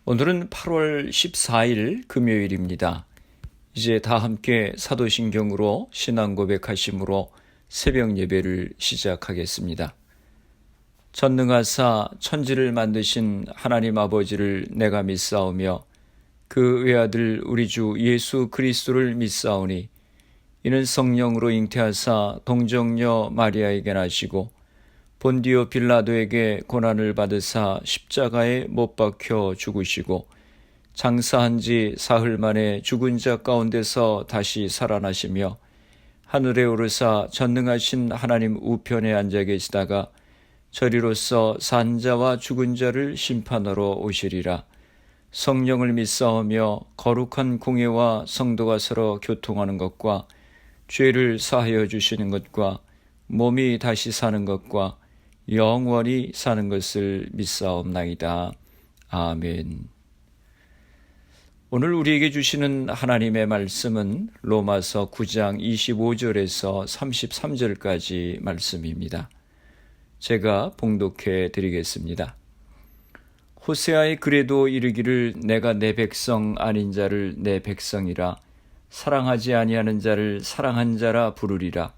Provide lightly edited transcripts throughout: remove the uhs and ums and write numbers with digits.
오늘은 8월 14일 금요일입니다. 이제 다 함께 사도신경으로 신앙 고백하심으로 새벽 예배를 시작하겠습니다. 전능하사 천지를 만드신 하나님 아버지를 내가 믿사오며 그 외아들 우리 주 예수 그리스도를 믿사오니 이는 성령으로 잉태하사 동정녀 마리아에게 나시고 본디오 빌라도에게 고난을 받으사 십자가에 못 박혀 죽으시고 장사한 지 사흘 만에 죽은 자 가운데서 다시 살아나시며 하늘에 오르사 전능하신 하나님 우편에 앉아 계시다가 저리로서 산 자와 죽은 자를 심판하러 오시리라. 성령을 믿사오며 거룩한 공예와 성도가 서로 교통하는 것과 죄를 사하여 주시는 것과 몸이 다시 사는 것과 영원히 사는 것을 믿사옵나이다. 아멘. 오늘 우리에게 주시는 하나님의 말씀은 로마서 9장 25절에서 33절까지 말씀입니다. 제가 봉독해 드리겠습니다. 호세아의 글에도 이르기를 내가 내 백성 아닌 자를 내 백성이라 사랑하지 아니하는 자를 사랑한 자라 부르리라.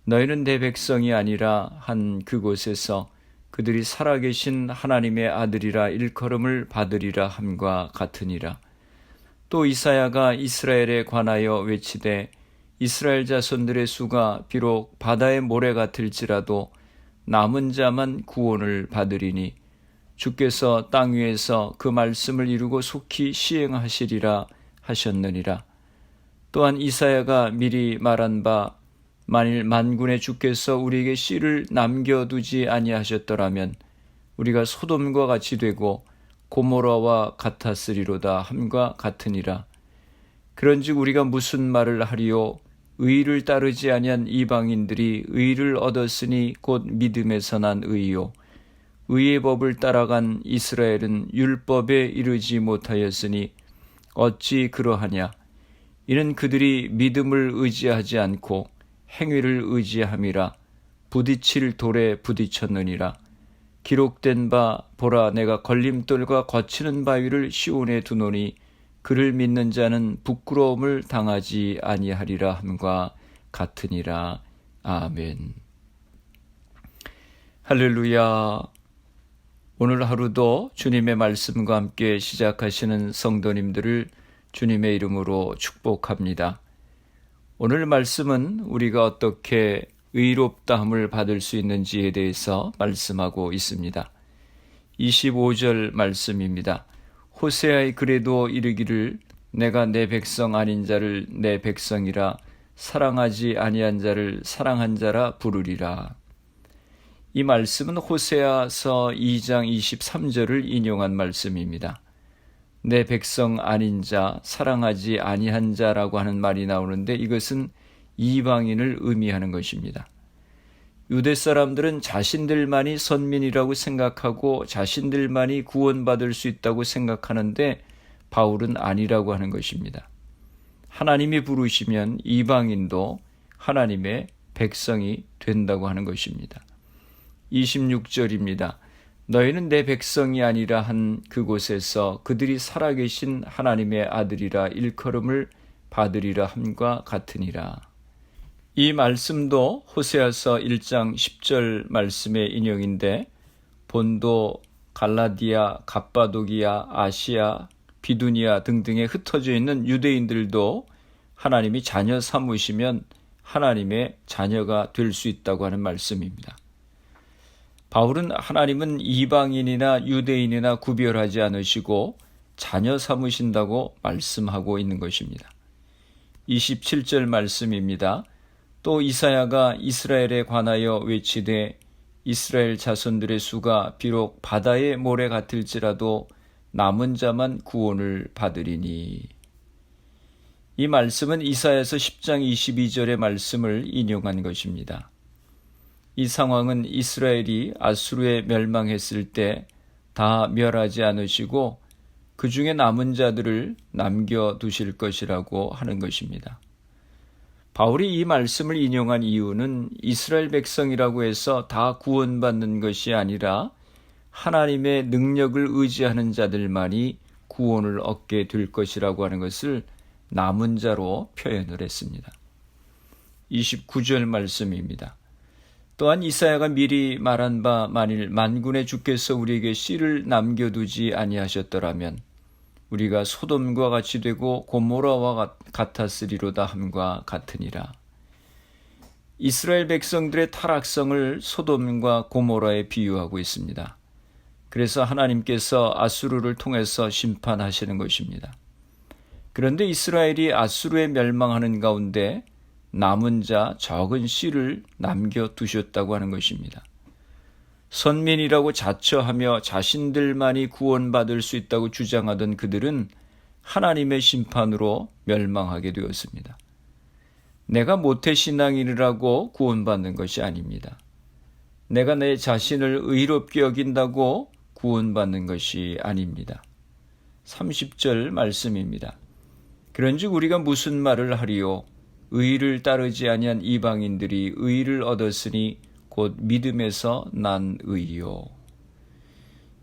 너희는 내 백성이 아니라 한 그곳에서 그들이 살아계신 하나님의 아들이라 일컬음을 받으리라 함과 같으니라. 또 이사야가 이스라엘에 관하여 외치되 이스라엘 자손들의 수가 비록 바다의 모래 같을지라도 남은 자만 구원을 받으리니 주께서 땅 위에서 그 말씀을 이루고 속히 시행하시리라 하셨느니라. 또한 이사야가 미리 말한 바 만일 만군의 주께서 우리에게 씨를 남겨두지 아니하셨더라면 우리가 소돔과 같이 되고 고모라와 같았으리로다 함과 같으니라. 그런즉 우리가 무슨 말을 하리요? 의를 따르지 아니한 이방인들이 의를 얻었으니 곧 믿음에서 난 의요. 의의 법을 따라간 이스라엘은 율법에 이르지 못하였으니 어찌 그러하냐? 이는 그들이 믿음을 의지하지 않고 행위를 의지함이라. 부딪힐 돌에 부딪혔느니라. 기록된 바 보라 내가 걸림돌과 거치는 바위를 시온에 두노니 그를 믿는 자는 부끄러움을 당하지 아니하리라 함과 같으니라. 아멘. 할렐루야. 오늘 하루도 주님의 말씀과 함께 시작하시는 성도님들을 주님의 이름으로 축복합니다. 오늘 말씀은 우리가 어떻게 의롭다함을 받을 수 있는지에 대해서 말씀하고 있습니다. 25절 말씀입니다. 호세아의 글에도 이르기를 내가 내 백성 아닌 자를 내 백성이라 사랑하지 아니한 자를 사랑한 자라 부르리라. 이 말씀은 호세아서 2장 23절을 인용한 말씀입니다. 내 백성 아닌 자, 사랑하지 아니한 자라고 하는 말이 나오는데 이것은 이방인을 의미하는 것입니다. 유대 사람들은 자신들만이 선민이라고 생각하고 자신들만이 구원받을 수 있다고 생각하는데 바울은 아니라고 하는 것입니다. 하나님이 부르시면 이방인도 하나님의 백성이 된다고 하는 것입니다. 26절입니다. 너희는 내 백성이 아니라 한 그곳에서 그들이 살아계신 하나님의 아들이라 일컬음을 받으리라 함과 같으니라. 이 말씀도 호세아서 1장 10절 말씀의 인용인데 본도, 갈라디아, 갑바도기아, 아시아, 비두니아 등등에 흩어져 있는 유대인들도 하나님이 자녀 삼으시면 하나님의 자녀가 될 수 있다고 하는 말씀입니다. 바울은 하나님은 이방인이나 유대인이나 구별하지 않으시고 자녀 삼으신다고 말씀하고 있는 것입니다. 27절 말씀입니다. 또 이사야가 이스라엘에 관하여 외치되 이스라엘 자손들의 수가 비록 바다의 모래 같을지라도 남은 자만 구원을 받으리니. 이 말씀은 이사야서 10장 22절의 말씀을 인용한 것입니다. 이 상황은 이스라엘이 아수르에 멸망했을 때 다 멸하지 않으시고 그 중에 남은 자들을 남겨두실 것이라고 하는 것입니다. 바울이 이 말씀을 인용한 이유는 이스라엘 백성이라고 해서 다 구원받는 것이 아니라 하나님의 능력을 의지하는 자들만이 구원을 얻게 될 것이라고 하는 것을 남은 자로 표현을 했습니다. 29절 말씀입니다. 또한 이사야가 미리 말한 바 만일 만군의 주께서 우리에게 씨를 남겨두지 아니하셨더라면 우리가 소돔과 같이 되고 고모라와 같았으리로다 함과 같으니라. 이스라엘 백성들의 타락성을 소돔과 고모라에 비유하고 있습니다. 그래서 하나님께서 아수르를 통해서 심판하시는 것입니다. 그런데 이스라엘이 아수르에 멸망하는 가운데 남은 자 적은 씨를 남겨두셨다고 하는 것입니다. 선민이라고 자처하며 자신들만이 구원받을 수 있다고 주장하던 그들은 하나님의 심판으로 멸망하게 되었습니다. 내가 모태신앙인이라고 구원받는 것이 아닙니다. 내가 내 자신을 의롭게 여긴다고 구원받는 것이 아닙니다. 30절 말씀입니다. 그런즉 우리가 무슨 말을 하리요? 의를 따르지 아니한 이방인들이 의를 얻었으니 곧 믿음에서 난 의요.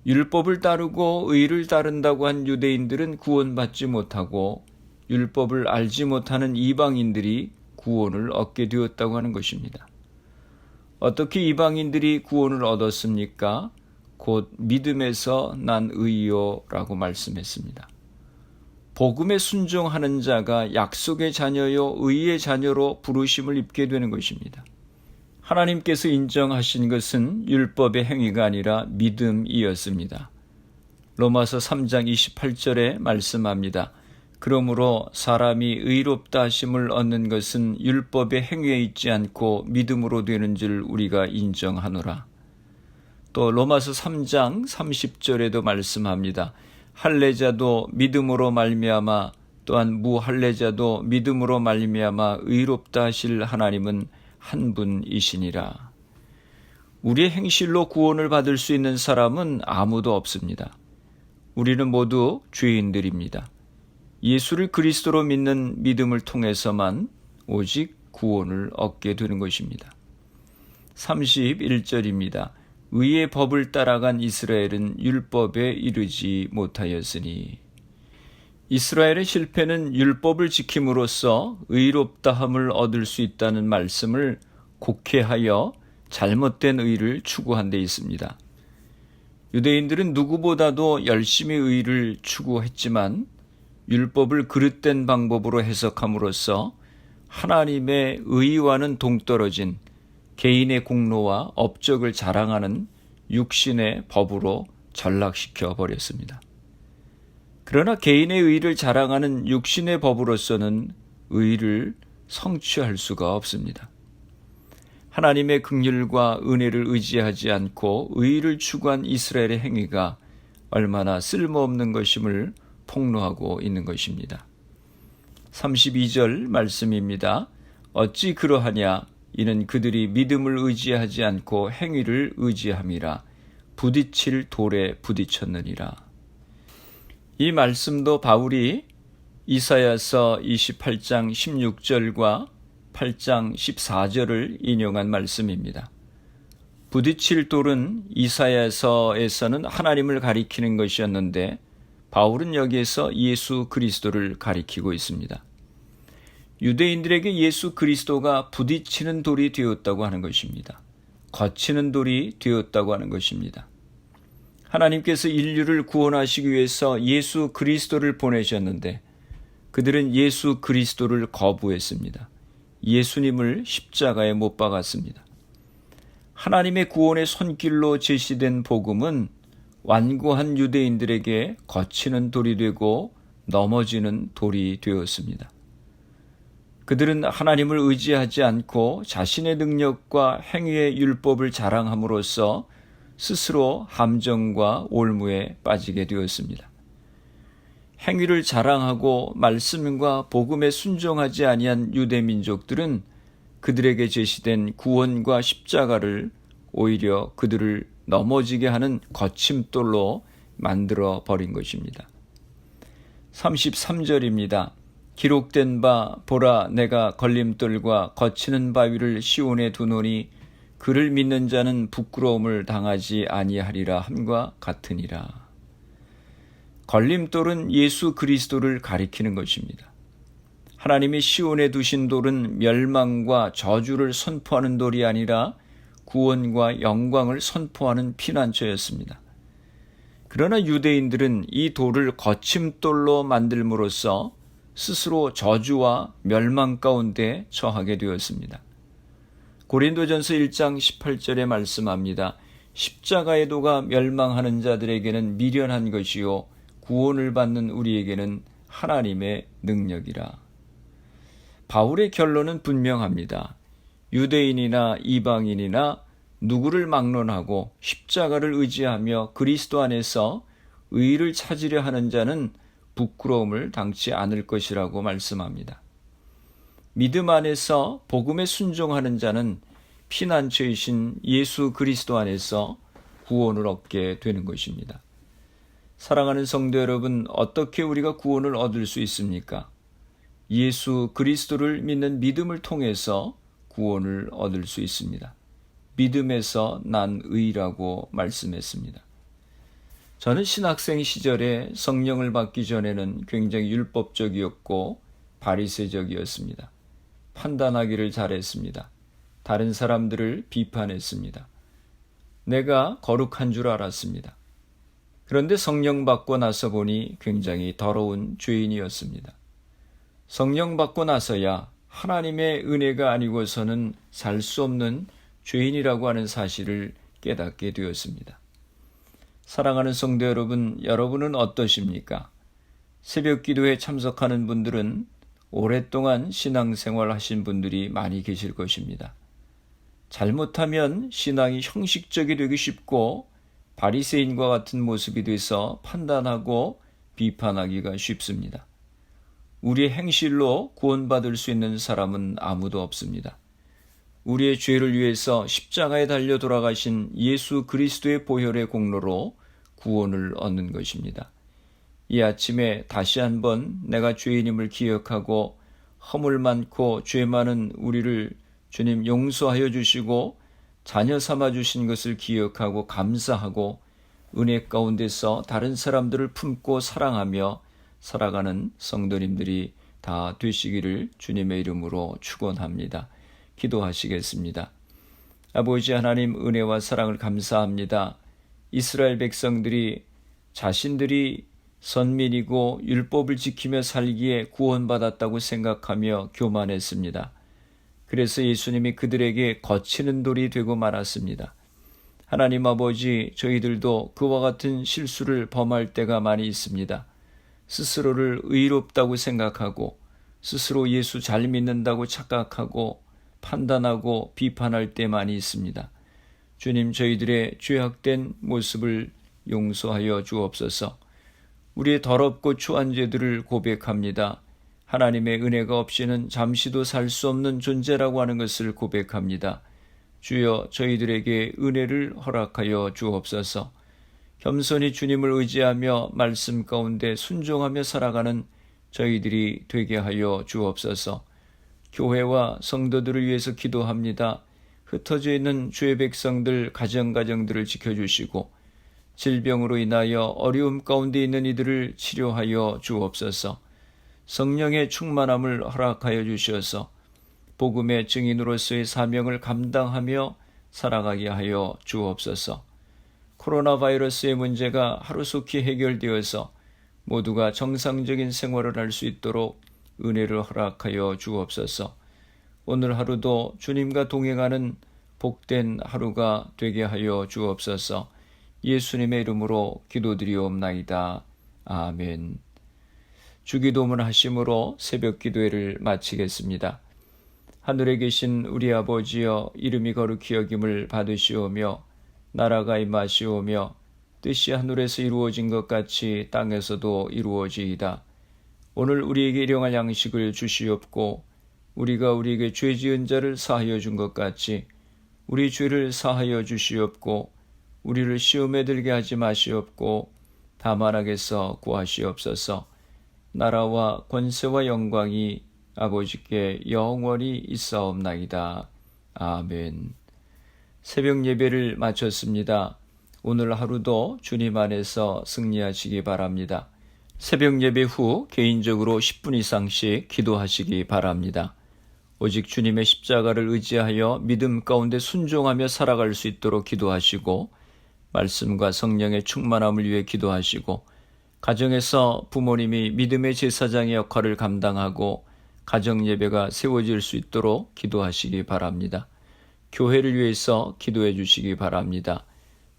율법을 따르고 의를 따른다고 한 유대인들은 구원받지 못하고 율법을 알지 못하는 이방인들이 구원을 얻게 되었다고 하는 것입니다. 어떻게 이방인들이 구원을 얻었습니까? 곧 믿음에서 난 의요라고 말씀했습니다. 복음에 순종하는 자가 약속의 자녀요 의의 자녀로 부르심을 입게 되는 것입니다. 하나님께서 인정하신 것은 율법의 행위가 아니라 믿음이었습니다. 로마서 3장 28절에 말씀합니다. 그러므로 사람이 의롭다 하심을 얻는 것은 율법의 행위에 있지 않고 믿음으로 되는 줄 우리가 인정하노라. 또 로마서 3장 30절에도 말씀합니다. 할례자도 믿음으로 말미암아 또한 무할례자도 믿음으로 말미암아 의롭다 하실 하나님은 한 분이시니라. 우리의 행실로 구원을 받을 수 있는 사람은 아무도 없습니다. 우리는 모두 죄인들입니다. 예수를 그리스도로 믿는 믿음을 통해서만 오직 구원을 얻게 되는 것입니다. 31절입니다. 의의 법을 따라간 이스라엘은 율법에 이르지 못하였으니. 이스라엘의 실패는 율법을 지킴으로써 의롭다함을 얻을 수 있다는 말씀을 곡해하여 잘못된 의를 추구한 데 있습니다. 유대인들은 누구보다도 열심히 의를 추구했지만 율법을 그릇된 방법으로 해석함으로써 하나님의 의와는 동떨어진 개인의 공로와 업적을 자랑하는 육신의 법으로 전락시켜 버렸습니다. 그러나 개인의 의를 자랑하는 육신의 법으로서는 의를 성취할 수가 없습니다. 하나님의 긍휼과 은혜를 의지하지 않고 의를 추구한 이스라엘의 행위가 얼마나 쓸모없는 것임을 폭로하고 있는 것입니다. 32절 말씀입니다. 어찌 그러하냐? 이는 그들이 믿음을 의지하지 않고 행위를 의지함이라. 부딪힐 돌에 부딪혔느니라. 이 말씀도 바울이 이사야서 28장 16절과 8장 14절을 인용한 말씀입니다. 부딪힐 돌은 이사야서에서는 하나님을 가리키는 것이었는데 바울은 여기에서 예수 그리스도를 가리키고 있습니다. 유대인들에게 예수 그리스도가 부딪히는 돌이 되었다고 하는 것입니다. 거치는 돌이 되었다고 하는 것입니다. 하나님께서 인류를 구원하시기 위해서 예수 그리스도를 보내셨는데 그들은 예수 그리스도를 거부했습니다. 예수님을 십자가에 못 박았습니다. 하나님의 구원의 손길로 제시된 복음은 완고한 유대인들에게 거치는 돌이 되고 넘어지는 돌이 되었습니다. 그들은 하나님을 의지하지 않고 자신의 능력과 행위의 율법을 자랑함으로써 스스로 함정과 올무에 빠지게 되었습니다. 행위를 자랑하고 말씀과 복음에 순종하지 아니한 유대 민족들은 그들에게 제시된 구원과 십자가를 오히려 그들을 넘어지게 하는 거침돌로 만들어 버린 것입니다. 33절입니다. 기록된 바 보라 내가 걸림돌과 거치는 바위를 시온에 두노니 그를 믿는 자는 부끄러움을 당하지 아니하리라 함과 같으니라. 걸림돌은 예수 그리스도를 가리키는 것입니다. 하나님이 시온에 두신 돌은 멸망과 저주를 선포하는 돌이 아니라 구원과 영광을 선포하는 피난처였습니다. 그러나 유대인들은 이 돌을 거침돌로 만들므로써 스스로 저주와 멸망 가운데 처하게 되었습니다. 고린도전서 1장 18절에 말씀합니다. 십자가의 도가 멸망하는 자들에게는 미련한 것이요 구원을 받는 우리에게는 하나님의 능력이라. 바울의 결론은 분명합니다. 유대인이나 이방인이나 누구를 막론하고 십자가를 의지하며 그리스도 안에서 의를 찾으려 하는 자는 부끄러움을 당치 않을 것이라고 말씀합니다. 믿음 안에서 복음에 순종하는 자는 피난처이신 예수 그리스도 안에서 구원을 얻게 되는 것입니다. 사랑하는 성도 여러분, 어떻게 우리가 구원을 얻을 수 있습니까? 예수 그리스도를 믿는 믿음을 통해서 구원을 얻을 수 있습니다. 믿음에서 난 의라고 말씀했습니다. 저는 신학생 시절에 성령을 받기 전에는 굉장히 율법적이었고 바리새적이었습니다. 판단하기를 잘했습니다. 다른 사람들을 비판했습니다. 내가 거룩한 줄 알았습니다. 그런데 성령 받고 나서 보니 굉장히 더러운 죄인이었습니다. 성령 받고 나서야 하나님의 은혜가 아니고서는 살 수 없는 죄인이라고 하는 사실을 깨닫게 되었습니다. 사랑하는 성도 여러분, 여러분은 어떠십니까? 새벽 기도에 참석하는 분들은 오랫동안 신앙생활 하신 분들이 많이 계실 것입니다. 잘못하면 신앙이 형식적이 되기 쉽고 바리새인과 같은 모습이 돼서 판단하고 비판하기가 쉽습니다. 우리의 행실로 구원받을 수 있는 사람은 아무도 없습니다. 우리의 죄를 위해서 십자가에 달려 돌아가신 예수 그리스도의 보혈의 공로로 구원을 얻는 것입니다. 이 아침에 다시 한번 내가 죄인임을 기억하고 허물 많고 죄 많은 우리를 주님 용서하여 주시고 자녀 삼아 주신 것을 기억하고 감사하고 은혜 가운데서 다른 사람들을 품고 사랑하며 살아가는 성도님들이 다 되시기를 주님의 이름으로 축원합니다. 기도하시겠습니다. 아버지 하나님, 은혜와 사랑을 감사합니다. 이스라엘 백성들이 자신들이 선민이고 율법을 지키며 살기에 구원받았다고 생각하며 교만했습니다. 그래서 예수님이 그들에게 거치는 돌이 되고 말았습니다. 하나님 아버지, 저희들도 그와 같은 실수를 범할 때가 많이 있습니다. 스스로를 의롭다고 생각하고 스스로 예수 잘 믿는다고 착각하고 판단하고 비판할 때 많이 있습니다. 주님, 저희들의 죄악된 모습을 용서하여 주옵소서. 우리의 더럽고 추한 죄들을 고백합니다. 하나님의 은혜가 없이는 잠시도 살 수 없는 존재라고 하는 것을 고백합니다. 주여, 저희들에게 은혜를 허락하여 주옵소서. 겸손히 주님을 의지하며 말씀 가운데 순종하며 살아가는 저희들이 되게 하여 주옵소서. 교회와 성도들을 위해서 기도합니다. 흩어져 있는 주의 백성들 가정들을 지켜주시고 질병으로 인하여 어려움 가운데 있는 이들을 치료하여 주옵소서. 성령의 충만함을 허락하여 주셔서 복음의 증인으로서의 사명을 감당하며 살아가게 하여 주옵소서. 코로나 바이러스의 문제가 하루속히 해결되어서 모두가 정상적인 생활을 할 수 있도록 은혜를 허락하여 주옵소서. 오늘 하루도 주님과 동행하는 복된 하루가 되게 하여 주옵소서. 예수님의 이름으로 기도드리옵나이다. 아멘. 주기도문 하심으로 새벽 기도회를 마치겠습니다. 하늘에 계신 우리 아버지여, 이름이 거룩히 여김을 받으시오며 나라가 임하시오며 뜻이 하늘에서 이루어진 것 같이 땅에서도 이루어지이다. 오늘 우리에게 일용할 양식을 주시옵고 우리가 우리에게 죄 지은 자를 사하여 준 것 같이 우리 죄를 사하여 주시옵고 우리를 시험에 들게 하지 마시옵고 다만 악에서 구하시옵소서. 나라와 권세와 영광이 아버지께 영원히 있사옵나이다. 아멘. 새벽 예배를 마쳤습니다. 오늘 하루도 주님 안에서 승리하시기 바랍니다. 새벽 예배 후 개인적으로 10분 이상씩 기도하시기 바랍니다. 오직 주님의 십자가를 의지하여 믿음 가운데 순종하며 살아갈 수 있도록 기도하시고 말씀과 성령의 충만함을 위해 기도하시고 가정에서 부모님이 믿음의 제사장의 역할을 감당하고 가정 예배가 세워질 수 있도록 기도하시기 바랍니다. 교회를 위해서 기도해 주시기 바랍니다.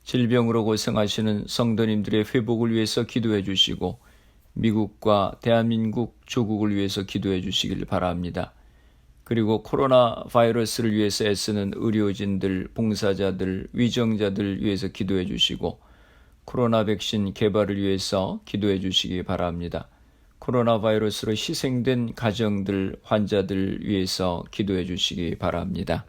질병으로 고생하시는 성도님들의 회복을 위해서 기도해 주시고 미국과 대한민국 조국을 위해서 기도해 주시길 바랍니다. 그리고 코로나 바이러스를 위해서 애쓰는 의료진들, 봉사자들, 위정자들 위해서 기도해 주시고 코로나 백신 개발을 위해서 기도해 주시기 바랍니다. 코로나 바이러스로 희생된 가정들, 환자들 위해서 기도해 주시기 바랍니다.